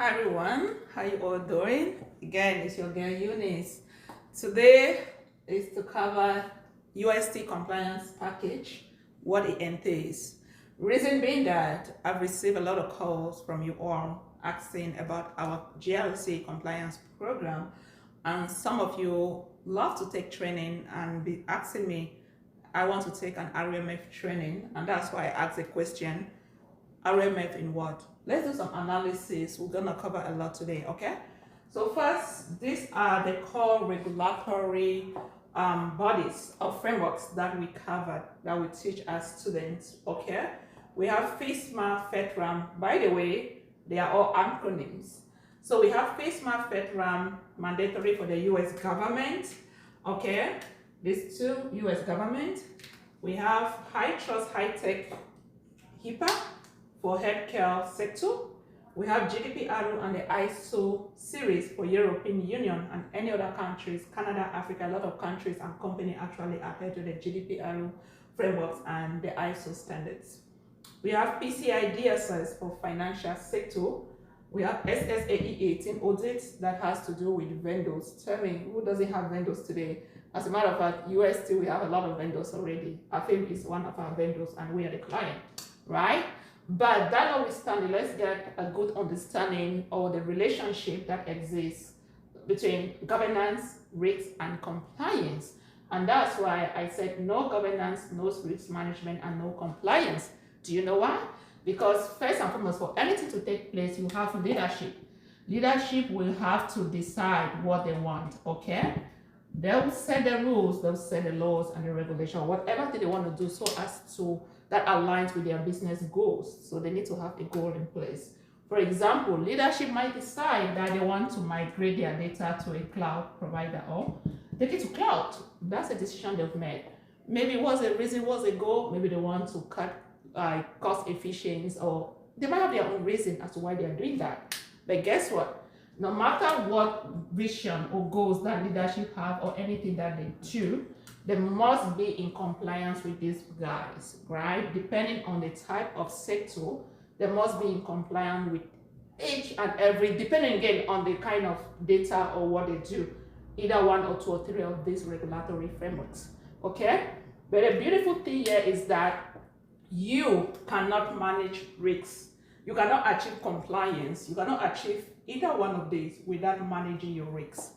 Hi everyone, how you all doing? Again, it's your girl Eunice. Today is to cover UST compliance package, what it entails. Reason being that I've received a lot of calls from you all asking about our GRC compliance program, and some of you love to take training and be asking me, I want to take an RMF training, and that's why I asked the question, RMF in what? Let's do some analysis. We're gonna cover a lot today, okay? So first, these are the core regulatory bodies or frameworks that we covered, that we teach as students, okay? We have FISMA, FedRAMP. By the way, they are all acronyms. So we have FISMA, FedRAMP, mandatory for the US government, okay? These two, US government. We have HITRUST, high-tech, HIPAA, for healthcare sector. We have GDPR and the ISO series for European Union and any other countries, Canada, Africa, a lot of countries and companies actually adhere to the GDPR frameworks and the ISO standards. We have PCI DSS for financial sector. We have SSAE 18 audits that has to do with vendors. Tell me, who doesn't have vendors today? As a matter of fact, UST, we have a lot of vendors already. AFIM is one of our vendors and we are the client, right? But that notwithstanding, let's get a good understanding of the relationship that exists between governance, risk, and compliance. And that's why I said no governance, no risk management, and no compliance. Do you know why? Because first and foremost, for anything to take place, you have leadership. Leadership will have to decide what they want, okay? They'll set the rules, they'll set the laws and the regulation, whatever they want to do so as to that aligns with their business goals. So they need to have a goal in place. For example, leadership might decide that they want to migrate their data to a cloud provider or take it to cloud. That's a decision they've made. Maybe what's the reason, what's the goal? Maybe they want to cut cost efficiency, or they might have their own reason as to why they are doing that. But guess what? No matter what vision or goals that leadership have or anything that they do, they must be in compliance with these guys, right? Depending on the type of sector, they must be in compliance with each and every, depending again on the kind of data or what they do, either one or two or three of these regulatory frameworks, okay? But the beautiful thing here is that you cannot manage risks. You cannot achieve compliance. You cannot achieve either one of these without managing your risks.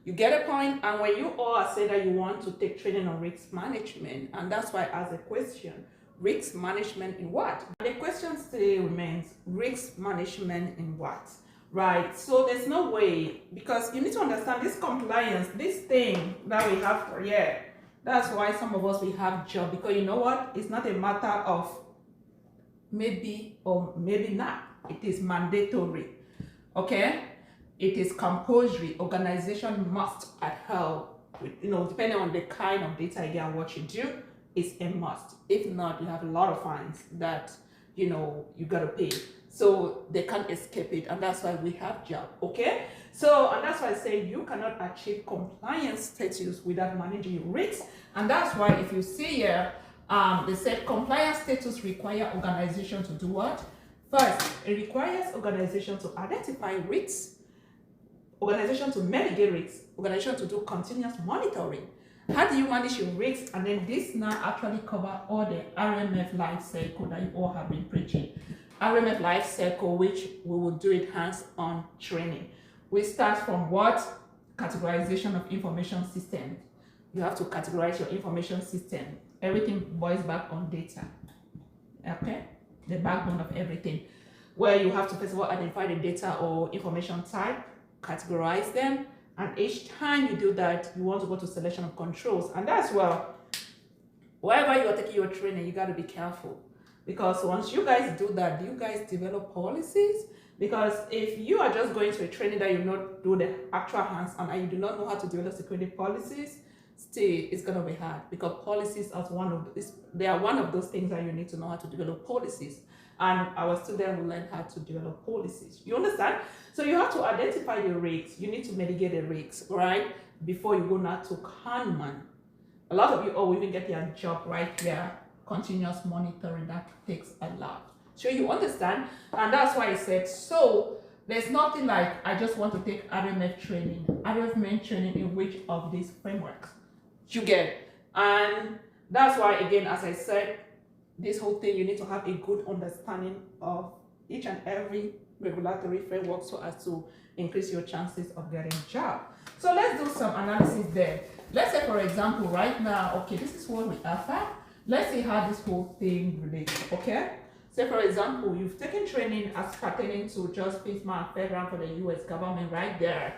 You get a point? And when you all are saying that you want to take training on risk management, and that's why I asked the question, risk management in what? The question still remains, risk management in what? Right? So there's no way, because you need to understand this compliance, this thing that we have for here. That's why some of us, we have job, because you know what? It's not a matter of maybe or maybe not. It is mandatory, okay? It is compulsory. Organization must adhere with, depending on the kind of data you get and what you do, it's a must. If not, you have a lot of fines that, you gotta pay. So they can't escape it, and that's why we have job, okay? So, and that's why I say you cannot achieve compliance status without managing your risks. And that's why if you see here, they said compliance status require organization to do what? First, it requires organization to identify risks, organization to mitigate risks, organization to do continuous monitoring. How do you manage your risks? And then this now actually cover all the RMF life cycle that you all have been preaching. RMF life cycle, which we will do it hands-on training. We start from what? Categorization of information system. You have to categorize your information system. Everything boils back on data, okay? The backbone of everything. Where you have to first of all identify the data or information type, categorize them, and each time you do that, you want to go to selection of controls. And that's well, wherever you're taking your training, you got to be careful, because once you guys do that, do you guys develop policies? Because if you are just going to a training that you not do the actual hands-on and you do not know how to develop security policies, still it's going to be hard, because policies are they are one of those things that you need to know how to develop policies. And our students will learn how to develop policies. You understand? So you have to identify the risks. You need to mitigate the risks, right? Before you go now to Kanban. A lot of you all will even get your job right here. Continuous monitoring, that takes a lot. So you understand? And that's why I said, so there's nothing like, I just want to take RMF training. RMF training in which of these frameworks you get. And that's why, again, as I said, this whole thing, you need to have a good understanding of each and every regulatory framework so as to increase your chances of getting a job. So let's do some analysis there. Let's say, for example, right now, okay, this is what we offer. Let's see how this whole thing relates, okay? Say, for example, you've taken training as pertaining to just FISMA and FedRAMP for the US government right there.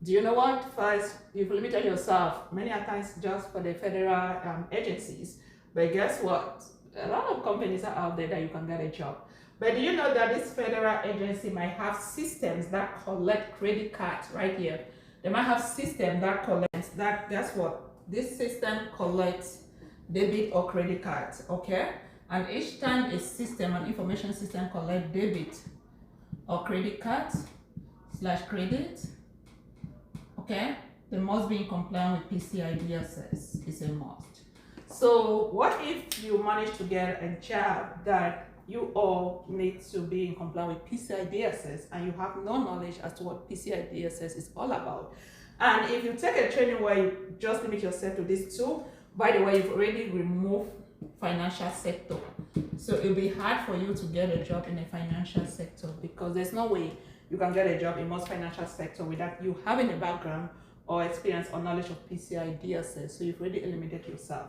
Do you know what? First, you've limited yourself many times just for the federal agencies. But guess what? A lot of companies are out there that you can get a job. But do you know that this federal agency might have systems that collect credit cards right here? They might have systems that collect that. Guess what? This system collects debit or credit cards, okay? And each time a system, an information system collects debit or credit cards / credit, okay, they must be in compliance with PCI DSS. It's a must. So what if you manage to get a job that you all need to be in compliance with PCI DSS and you have no knowledge as to what PCI DSS is all about? And if you take a training where you just limit yourself to these two, by the way, you've already removed financial sector. So it'll be hard for you to get a job in a financial sector because there's no way you can get a job in most financial sector without you having a background or experience or knowledge of PCI DSS. So you've already eliminated yourself.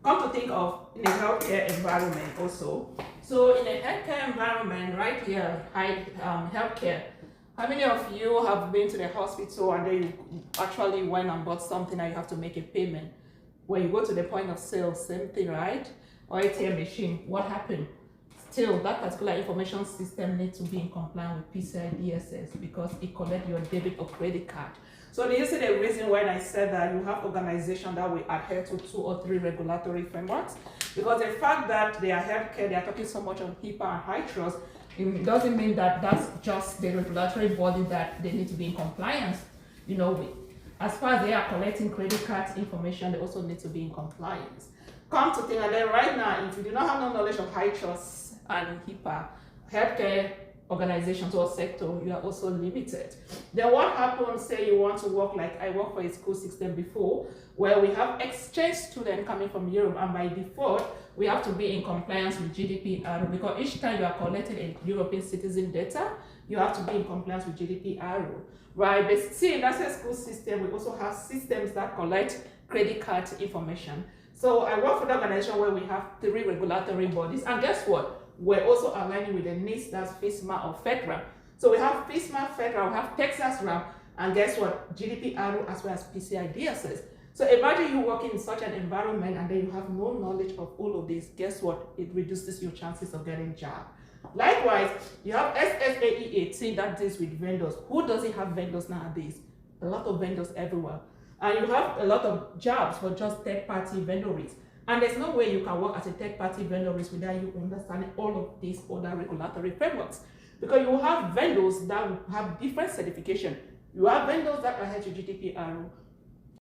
Come to think of in a healthcare environment also. So in a healthcare environment right here, healthcare, how many of you have been to the hospital and then you actually went and bought something and you have to make a payment? When you go to the point of sale, same thing, right? Or ATM machine, what happened? Still, that particular information system needs to be in compliance with PCI DSS because it collects your debit or credit card. So do you see the reason why I said that you have organizations that will adhere to 2 or 3 regulatory frameworks? Because the fact that they are healthcare, they are talking so much on HIPAA and HITRUST, it doesn't mean that that's just the regulatory body that they need to be in compliance, you know, with. As far as they are collecting credit card information, they also need to be in compliance. Come to think, and then right now, if you do not have no knowledge of HITRUST and HIPAA, healthcare organizations or sector, you are also limited. Then what happens, say you want to work like I worked for a school system before, where we have exchange students coming from Europe, and by default, we have to be in compliance with GDPR because each time you are collecting a European citizen data, you have to be in compliance with GDPR, right? But still, that's a school system. We also have systems that collect credit card information. So I work for the organization where we have 3 regulatory bodies, and guess what? We're also aligning with the needs, that's FISMA or FedRAMP. So we have FISMA, FedRAMP, we have Texas RAMP, and guess what? GDPR as well as PCI DSS. So imagine you working in such an environment and then you have no knowledge of all of this. Guess what? It reduces your chances of getting a job. Likewise, you have SSAE 18 that deals with vendors. Who doesn't have vendors nowadays? A lot of vendors everywhere. And you have a lot of jobs for just third-party vendor risk. And there's no way you can work as a third-party vendor risk without you understanding all of these other regulatory frameworks. Because you have vendors that have different certification. You have vendors that adhere to GDPR,